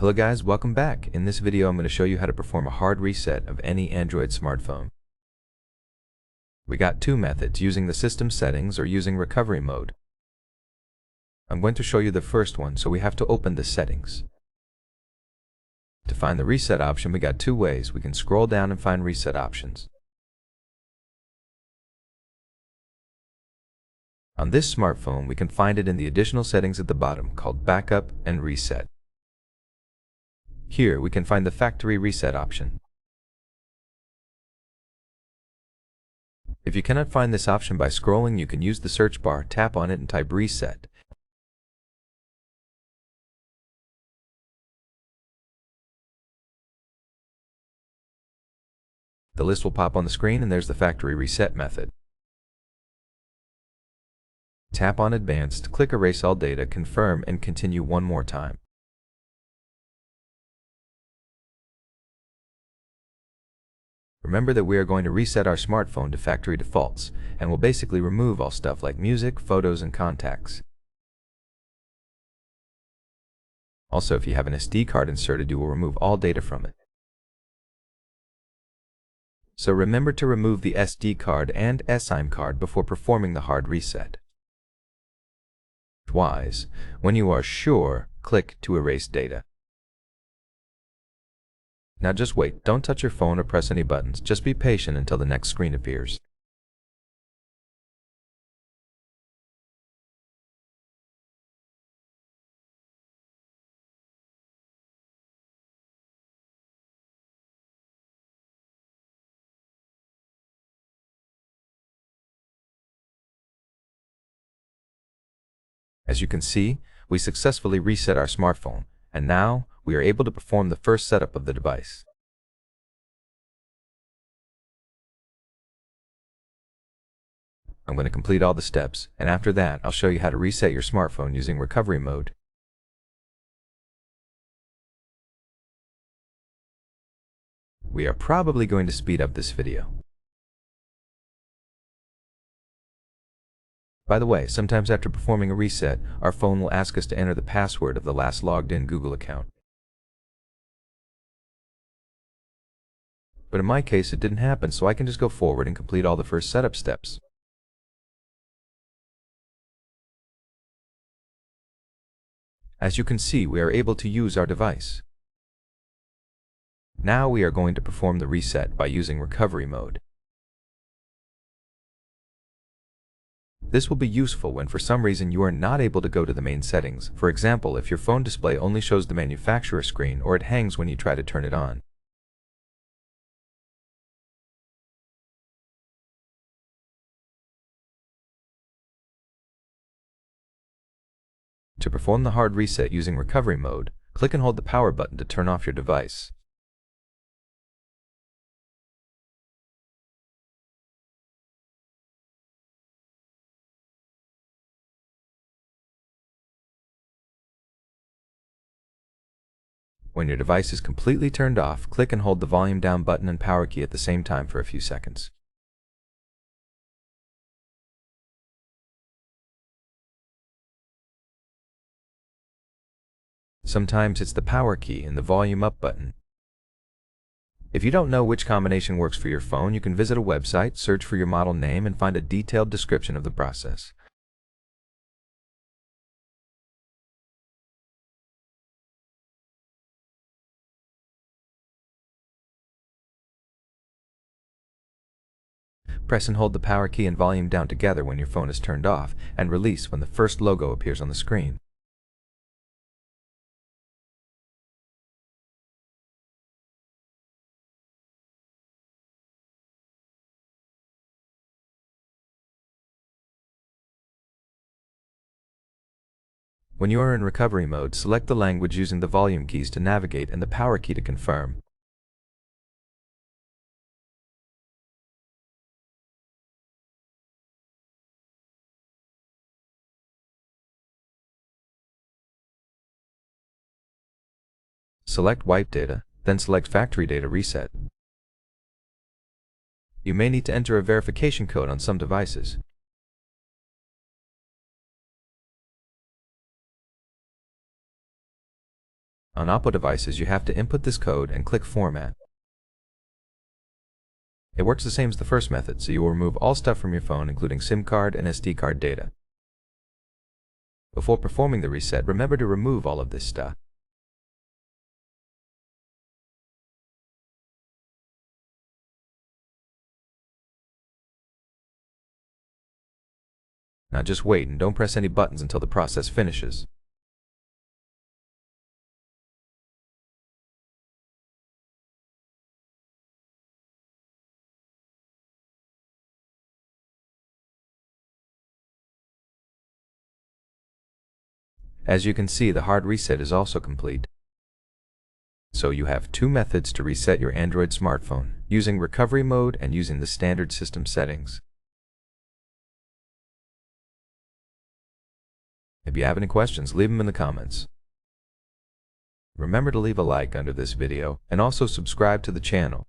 Hello guys, welcome back. In this video I'm going to show you how to perform a hard reset of any Android smartphone. We got two methods, using the system settings or using recovery mode. I'm going to show you the first one, so we have to open the settings. To find the reset option, we got two ways. We can scroll down and find reset options. On this smartphone, we can find it in the additional settings at the bottom called Backup and Reset. Here, we can find the factory reset option. If you cannot find this option by scrolling, you can use the search bar, tap on it and type reset. The list will pop on the screen and there's the factory reset method. Tap on Advanced, click Erase All Data, confirm and continue one more time. Remember that we are going to reset our smartphone to factory defaults, and will basically remove all stuff like music, photos, and contacts. Also, if you have an SD card inserted, you will remove all data from it. So remember to remove the SD card and SIM card before performing the hard reset. Wise, when you are sure, click to erase data. Now just wait, don't touch your phone or press any buttons, just be patient until the next screen appears. As you can see, we successfully reset our smartphone, and now we are able to perform the first setup of the device. I'm going to complete all the steps, and after that I'll show you how to reset your smartphone using recovery mode. We are probably going to speed up this video. By the way, sometimes after performing a reset, our phone will ask us to enter the password of the last logged in Google account. But in my case it didn't happen, so I can just go forward and complete all the first setup steps. As you can see, we are able to use our device. Now we are going to perform the reset by using recovery mode. This will be useful when for some reason you are not able to go to the main settings. For example, if your phone display only shows the manufacturer screen or it hangs when you try to turn it on. To perform the hard reset using recovery mode, click and hold the power button to turn off your device. When your device is completely turned off, click and hold the volume down button and power key at the same time for a few seconds. Sometimes it's the power key and the volume up button. If you don't know which combination works for your phone, you can visit a website, search for your model name, and find a detailed description of the process. Press and hold the power key and volume down together when your phone is turned off, and release when the first logo appears on the screen. When you are in recovery mode, select the language using the volume keys to navigate and the power key to confirm. Select Wipe Data, then select Factory Data Reset. You may need to enter a verification code on some devices. On Oppo devices, you have to input this code and click Format. It works the same as the first method, so you will remove all stuff from your phone, including SIM card and SD card data. Before performing the reset, remember to remove all of this stuff. Now just wait and don't press any buttons until the process finishes. As you can see, the hard reset is also complete. So you have two methods to reset your Android smartphone, using recovery mode and using the standard system settings. If you have any questions, leave them in the comments. Remember to leave a like under this video and also subscribe to the channel.